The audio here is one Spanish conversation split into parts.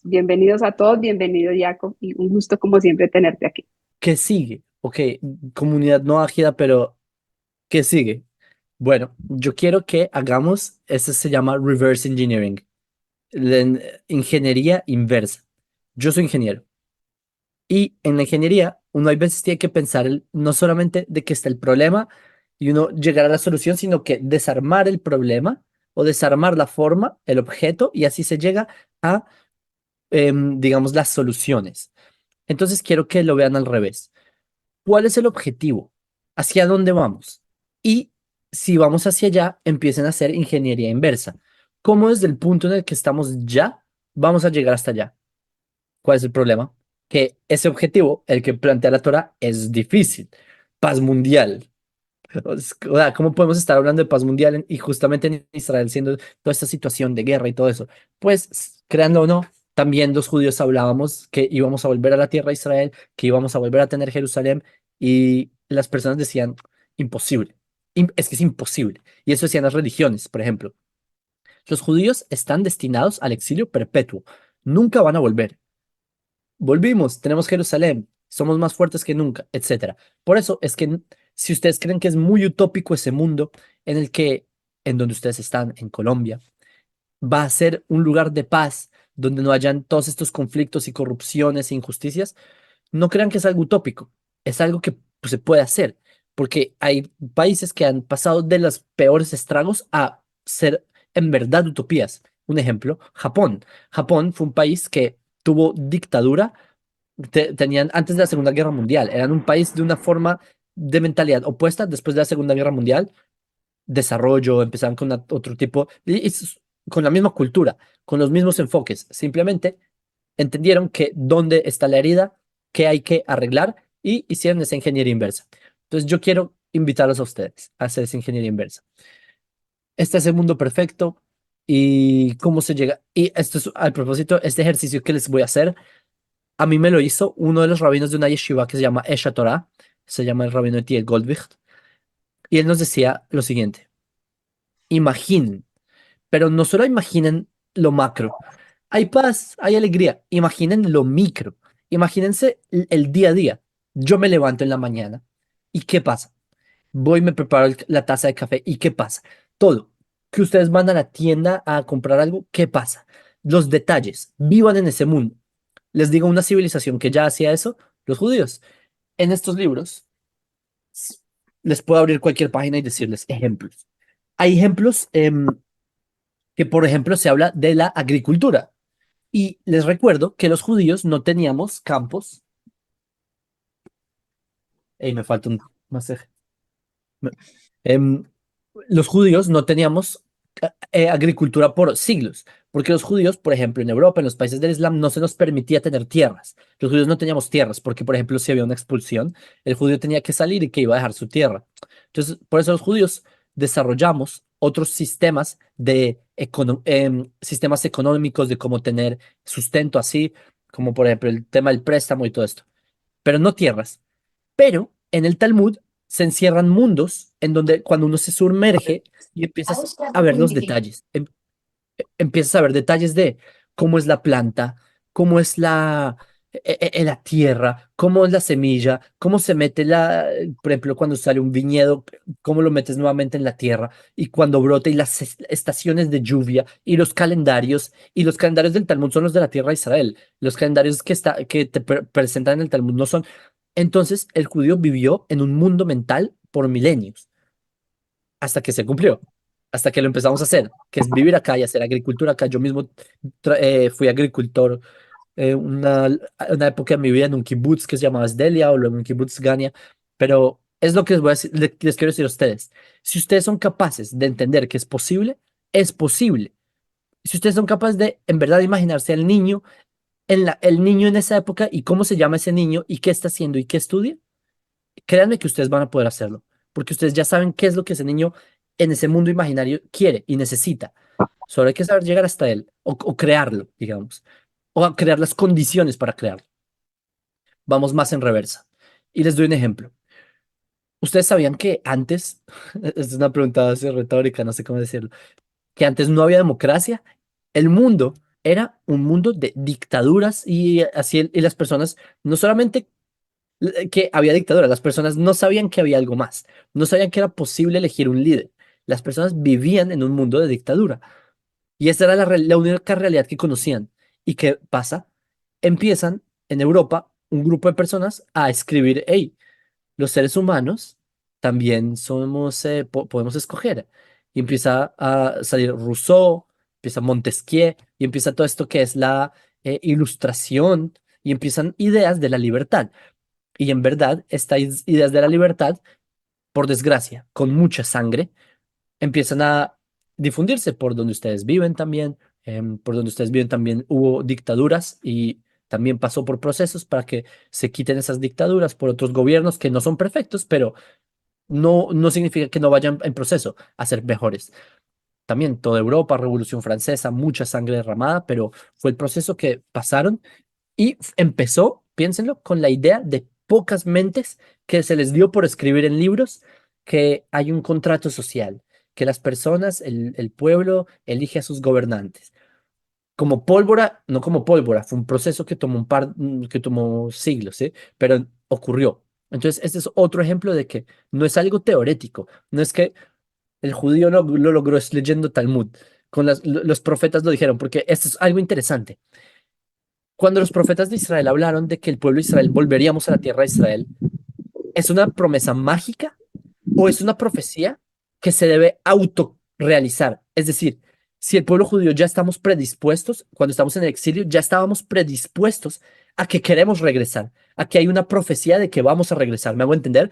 Bienvenidos a todos, bienvenido Jacob y un gusto como siempre tenerte aquí. ¿Qué sigue? Ok, comunidad no ágida, pero ¿qué sigue? Bueno, yo quiero que hagamos, eso se llama reverse engineering, ingeniería inversa. Yo soy ingeniero y en la ingeniería uno hay veces tiene que pensar no solamente de que está el problema y uno llegar a la solución, sino que desarmar el problema o desarmar la forma, el objeto y así se llega a, digamos, las soluciones. Entonces quiero que lo vean al revés. ¿Cuál es el objetivo? ¿Hacia dónde vamos? Y si vamos hacia allá, empiecen a hacer ingeniería inversa. ¿Cómo desde el punto en el que estamos ya vamos a llegar hasta allá? ¿Cuál es el problema? Que ese objetivo, el que plantea la Torah, es difícil. Paz mundial. O sea, ¿cómo podemos estar hablando de paz mundial y justamente en Israel siendo toda esta situación de guerra y todo eso? Pues, créanlo o no, también los judíos hablábamos que íbamos a volver a la tierra de Israel, que íbamos a volver a tener Jerusalén y las personas decían, imposible. Es que es imposible. Y eso decían las religiones, por ejemplo. Los judíos están destinados al exilio perpetuo. Nunca van a volver. Volvimos, tenemos Jerusalén, somos más fuertes que nunca, etcétera. Por eso es que si ustedes creen que es muy utópico ese mundo en el que, en donde ustedes están, en Colombia, va a ser un lugar de paz, donde no hayan todos estos conflictos y corrupciones e injusticias, no crean que es algo utópico, es algo que pues, se puede hacer, porque hay países que han pasado de los peores estragos a ser en verdad utopías. Un ejemplo, Japón. Japón fue un país que tuvo dictadura, tenían antes de la Segunda Guerra Mundial, eran un país de una forma de mentalidad opuesta después de la Segunda Guerra Mundial, desarrollo, empezaron con otro tipo, con la misma cultura, con los mismos enfoques, simplemente entendieron que dónde está la herida, qué hay que arreglar y hicieron esa ingeniería inversa. Entonces yo quiero invitarlos a ustedes a hacer esa ingeniería inversa. Este es el mundo perfecto y cómo se llega. Y esto es, al propósito, este ejercicio que les voy a hacer, a mí me lo hizo uno de los rabinos de una yeshiva que se llama Esha Torah, se llama el rabino Etiel Goldwicht, y él nos decía lo siguiente, imaginen, pero no solo imaginen lo macro, hay paz, hay alegría. Imaginen lo micro. Imagínense el día a día. Yo me levanto en la mañana. ¿Y qué pasa? Voy y me preparo la taza de café. ¿Y qué pasa? Todo. Que ustedes van a la tienda a comprar algo. ¿Qué pasa? Los detalles. Vivan en ese mundo. Les digo una civilización que ya hacía eso, los judíos. En estos libros s- les puedo abrir cualquier página y decirles ejemplos. Hay ejemplos que, por ejemplo, se habla de la agricultura. Y les recuerdo que los judíos no teníamos campos. Y me falta un masaje. Me- em, los judíos no teníamos agricultura por siglos, porque los judíos, por ejemplo, en Europa, en los países del Islam, no se nos permitía tener tierras. Los judíos no teníamos tierras, porque, por ejemplo, si había una expulsión, el judío tenía que salir y que iba a dejar su tierra. Entonces, por eso los judíos desarrollamos otros sistemas de sistemas económicos de cómo tener sustento así, como por ejemplo el tema del préstamo y todo esto, pero no tierras. Pero en el Talmud se encierran mundos en donde cuando uno se sumerge y empiezas a ver los detalles, empiezas a ver detalles de cómo es la planta, cómo es la tierra, cómo es la semilla, cómo se mete por ejemplo, cuando sale un viñedo, cómo lo metes nuevamente en la tierra y cuando brota y las estaciones de lluvia y los calendarios del Talmud son los de la tierra de Israel. Los calendarios que te presentan en el Talmud no son. Entonces, el judío vivió en un mundo mental por milenios hasta que se cumplió, hasta que lo empezamos a hacer, que es vivir acá y hacer agricultura acá. Yo mismo fui agricultor una época de mi vida en un kibutz que se llamaba Sdelia o luego en un kibutz Gania, pero es lo que les voy a decir, les quiero decir a ustedes. Si ustedes son capaces de entender que es posible, es posible. Si ustedes son capaces de en verdad imaginarse al niño el niño en esa época y cómo se llama ese niño y qué está haciendo y qué estudia, créanme que ustedes van a poder hacerlo, porque ustedes ya saben qué es lo que ese niño en ese mundo imaginario quiere y necesita. Solo hay que saber llegar hasta él o crearlo, digamos, o a crear las condiciones para crearlo. Vamos más en reversa. Y les doy un ejemplo. ¿Ustedes sabían que antes, es una pregunta así retórica, no sé cómo decirlo, que antes no había democracia? El mundo era un mundo de dictaduras y así, y las personas no solamente que había dictadura, las personas no sabían que había algo más, no sabían que era posible elegir un líder. Las personas vivían en un mundo de dictadura y esa era la única realidad que conocían. ¿Y qué pasa? Empiezan en Europa un grupo de personas a escribir, hey, los seres humanos también somos, podemos escoger. Y empieza a salir Rousseau, empieza Montesquieu, y empieza todo esto que es la ilustración, y empiezan ideas de la libertad. Y en verdad, estas ideas de la libertad, por desgracia, con mucha sangre, empiezan a difundirse por donde ustedes viven también. Por donde ustedes viven también hubo dictaduras y también pasó por procesos para que se quiten esas dictaduras por otros gobiernos que no son perfectos, pero no significa que no vayan en proceso a ser mejores. También toda Europa, Revolución Francesa, mucha sangre derramada, pero fue el proceso que pasaron y empezó, piénsenlo, con la idea de pocas mentes que se les dio por escribir en libros que hay un contrato social, que las personas, el pueblo, elige a sus gobernantes. Como pólvora, no como pólvora, fue un proceso que tomó que tomó siglos, ¿sí? Pero ocurrió. Entonces, este es otro ejemplo de que no es algo teorético, no es que el judío lo logró es leyendo Talmud. Los profetas lo dijeron, porque esto es algo interesante. Cuando los profetas de Israel hablaron de que el pueblo de Israel volveríamos a la tierra de Israel, ¿es una promesa mágica o es una profecía que se debe autorrealizar? Es decir, si el pueblo judío ya estamos predispuestos, cuando estamos en el exilio, ya estábamos predispuestos a que queremos regresar, a que hay una profecía de que vamos a regresar. ¿Me hago entender?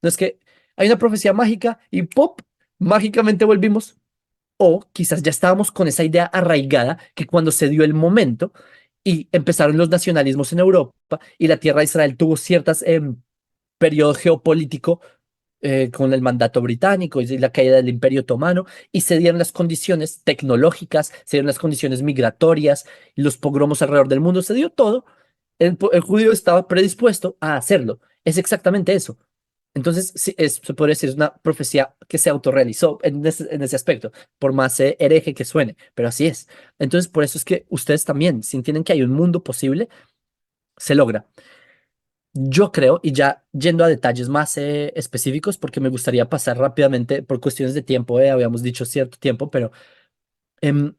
No es que hay una profecía mágica y ¡pop! Mágicamente volvimos. O quizás ya estábamos con esa idea arraigada que cuando se dio el momento y empezaron los nacionalismos en Europa y la tierra de Israel tuvo ciertas periodo geopolítico con el mandato británico y la caída del Imperio Otomano, y se dieron las condiciones tecnológicas, se dieron las condiciones migratorias, los pogromos alrededor del mundo, se dio todo. El judío estaba predispuesto a hacerlo. Es exactamente eso. Entonces, sí, se podría decir, es una profecía que se autorrealizó en ese aspecto, por más hereje que suene, pero así es. Entonces, por eso es que ustedes también, si entienden que hay un mundo posible, se logra. Yo creo, y ya yendo a detalles más específicos, porque me gustaría pasar rápidamente por cuestiones de tiempo, habíamos dicho cierto tiempo, pero em,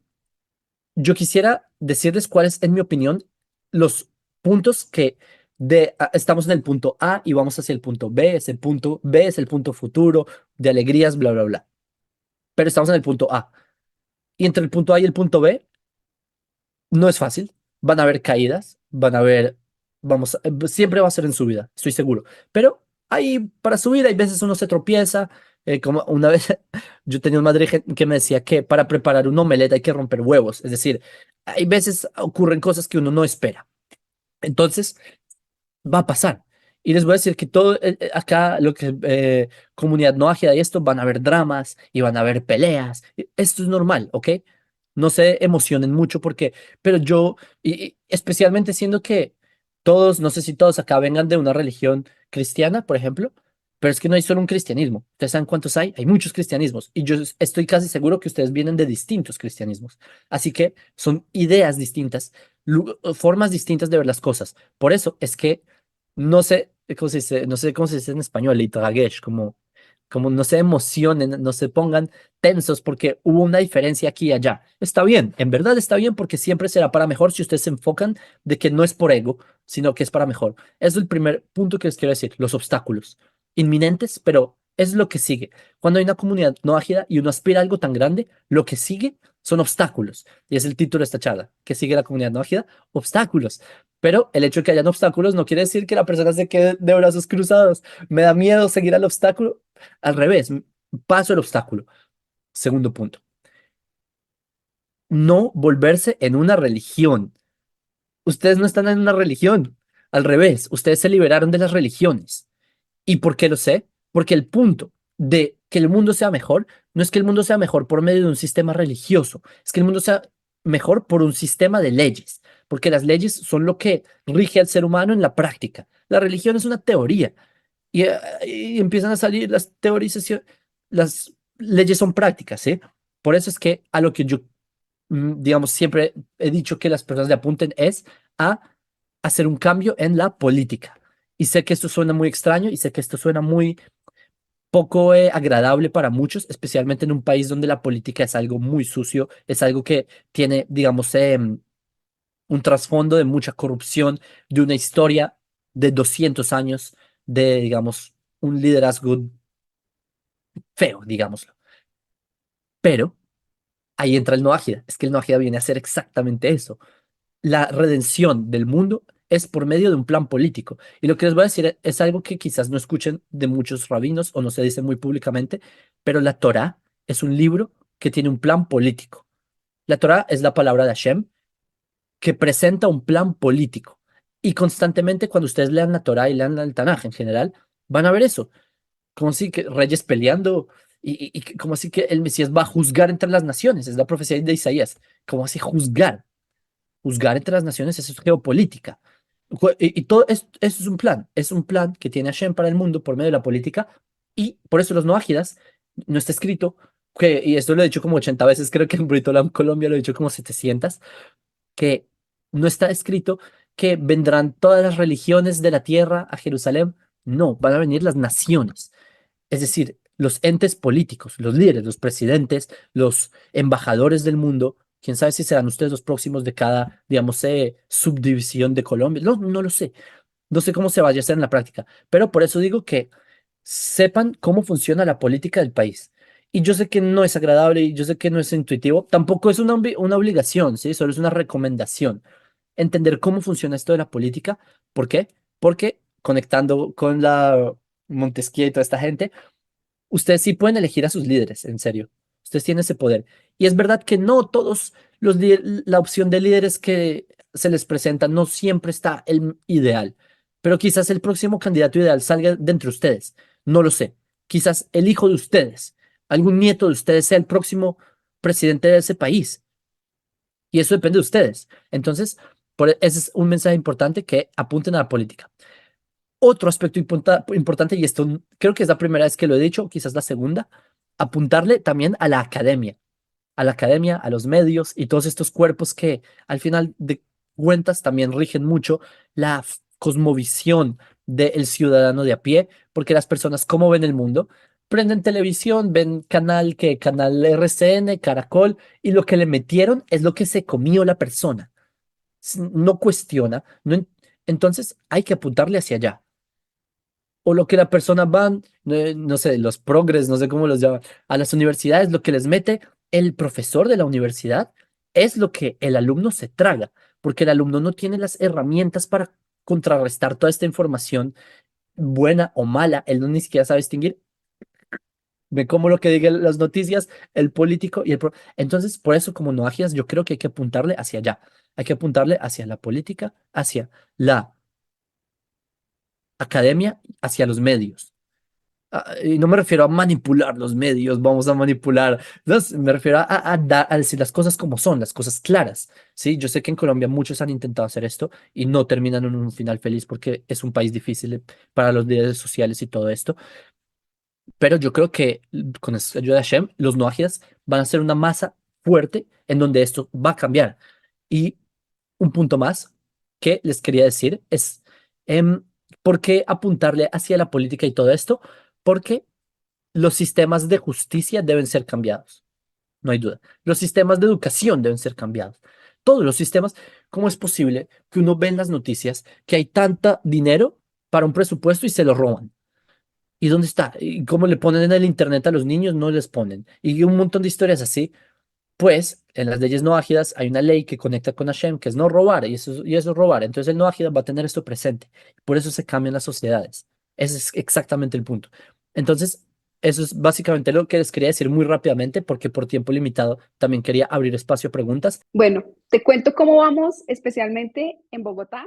yo quisiera decirles cuáles, en mi opinión, los puntos que estamos en el punto A y vamos hacia el punto B, ese punto B es el punto futuro de alegrías, bla, bla, bla. Pero estamos en el punto A. Y entre el punto A y el punto B no es fácil, van a haber caídas, van a haber, siempre va a ser en subida, estoy seguro. Pero ahí para subir, hay veces uno se tropieza. Como una vez yo tenía un madre que me decía que para preparar un omelette hay que romper huevos. Es decir, hay veces ocurren cosas que uno no espera. Entonces, va a pasar. Y les voy a decir que todo acá, lo que comunidad no ágida y esto, van a haber dramas y van a haber peleas. Esto es normal, ¿ok? No se emocionen mucho porque, pero yo, y especialmente siendo que todos, no sé si todos acá vengan de una religión cristiana, por ejemplo, pero es que no hay solo un cristianismo. ¿Ustedes saben cuántos hay? Hay muchos cristianismos y yo estoy casi seguro que ustedes vienen de distintos cristianismos. Así que son ideas distintas, formas distintas de ver las cosas. Por eso es que no sé cómo se dice, no sé cómo se dice en español, itragesh, como no se emocionen, no se pongan tensos porque hubo una diferencia aquí y allá. Está bien, en verdad está bien porque siempre será para mejor si ustedes se enfocan de que no es por ego, sino que es para mejor. Es el primer punto que les quiero decir, los obstáculos inminentes, pero es lo que sigue. Cuando hay una comunidad no ágida y uno aspira a algo tan grande, lo que sigue son obstáculos. Y es el título de esta charla. ¿Qué sigue la comunidad no ágida? Obstáculos. Pero el hecho de que hayan obstáculos no quiere decir que la persona se quede de brazos cruzados. Me da miedo seguir al obstáculo. Al revés, paso el obstáculo. Segundo punto, no volverse en una religión. Ustedes no están en una religión. Al revés, ustedes se liberaron de las religiones. ¿Y por qué lo sé? Porque el punto de que el mundo sea mejor no es que el mundo sea mejor por medio de un sistema religioso, es que el mundo sea mejor por un sistema de leyes, porque las leyes son lo que rige al ser humano en la práctica. La religión es una teoría y empiezan a salir las teorizaciones, las leyes son prácticas, ¿sí? Por eso es que a lo que yo digamos, siempre he dicho que las personas le apunten es a hacer un cambio en la política. Y sé que esto suena muy extraño y sé que esto suena muy poco agradable para muchos, especialmente en un país donde la política es algo muy sucio, es algo que tiene, digamos, un trasfondo de mucha corrupción, de una historia de 200 años de, digamos, un liderazgo feo, digámoslo. Pero ahí entra el no ágida. Es que el no ágida viene a hacer exactamente eso. La redención del mundo es por medio de un plan político. Y lo que les voy a decir es algo que quizás no escuchen de muchos rabinos o no se dice muy públicamente, pero la Torá es un libro que tiene un plan político. La Torá es la palabra de Hashem que presenta un plan político. Y constantemente cuando ustedes lean la Torá y lean el Tanaj en general, van a ver eso. Como si que reyes peleando y como así que el Mesías va a juzgar entre las naciones. Es la profecía de Isaías. Como así juzgar. Juzgar entre las naciones, eso es geopolítica. Y todo eso es un plan que tiene Hashem para el mundo por medio de la política, y por eso los no ágidas no está escrito, y esto lo he dicho como 80 veces, creo que en Britolam Colombia lo he dicho como 700, que no está escrito que vendrán todas las religiones de la tierra a Jerusalén, no, van a venir las naciones. Es decir, los entes políticos, los líderes, los presidentes, los embajadores del mundo, quién sabe si serán ustedes los próximos de cada, digamos, subdivisión de Colombia. No, no lo sé. No sé cómo se vaya a hacer en la práctica, pero por eso digo que sepan cómo funciona la política del país. Y yo sé que no es agradable y yo sé que no es intuitivo, tampoco es una obligación, ¿sí? Solo es una recomendación. Entender cómo funciona esto de la política. ¿Por qué? Porque conectando con la Montesquieu y toda esta gente, ustedes sí pueden elegir a sus líderes, en serio. Ustedes tienen ese poder. Y es verdad que no todos la opción de líderes que se les presenta no siempre está el ideal, pero quizás el próximo candidato ideal salga de entre ustedes. No lo sé. Quizás el hijo de ustedes, algún nieto de ustedes sea el próximo presidente de ese país. Y eso depende de ustedes. Entonces, ese es un mensaje importante que apunten a la política. Otro aspecto importante, y esto creo que es la primera vez que lo he dicho, quizás la segunda, apuntarle también a la academia, a los medios y todos estos cuerpos que al final de cuentas también rigen mucho la cosmovisión del ciudadano de a pie, porque las personas, ¿cómo ven el mundo? Prenden televisión, ven canal RCN, Caracol, y lo que le metieron es lo que se comió la persona. No cuestiona, entonces hay que apuntarle hacia allá o lo que la persona van, no sé, los progres, no sé cómo los llaman, a las universidades, lo que les mete el profesor de la universidad es lo que el alumno se traga, porque el alumno no tiene las herramientas para contrarrestar toda esta información buena o mala, él no ni siquiera sabe distinguir. Ve como lo que digan las noticias, el político y Entonces, por eso, como no agias, yo creo que hay que apuntarle hacia allá. Hay que apuntarle hacia la política, hacia la academia, hacia los medios. Y no me refiero a manipular los medios, vamos a manipular, no, me refiero a decir las cosas como son, las cosas claras, ¿sí? Yo sé que en Colombia muchos han intentado hacer esto y no terminan en un final feliz porque es un país difícil para los líderes sociales y todo esto, pero yo creo que con la ayuda de Hashem, los noajidas van a ser una masa fuerte en donde esto va a cambiar. Y un punto más que les quería decir es, em, ¿por qué apuntarle hacia la política y todo esto? Porque los sistemas de justicia deben ser cambiados, no hay duda. Los sistemas de educación deben ser cambiados. Todos los sistemas, ¿cómo es posible que uno ve en las noticias que hay tanta dinero para un presupuesto y se lo roban? ¿Y dónde está? ¿Y cómo le ponen en el internet a los niños? No les ponen. Y un montón de historias así. Pues en las leyes no ágidas hay una ley que conecta con Hashem, que es no robar, y eso es robar. Entonces el no ágida va a tener esto presente. Por eso se cambian las sociedades. Ese es exactamente el punto. Entonces, eso es básicamente lo que les quería decir muy rápidamente, porque por tiempo limitado también quería abrir espacio a preguntas. Bueno, te cuento cómo vamos, especialmente en Bogotá.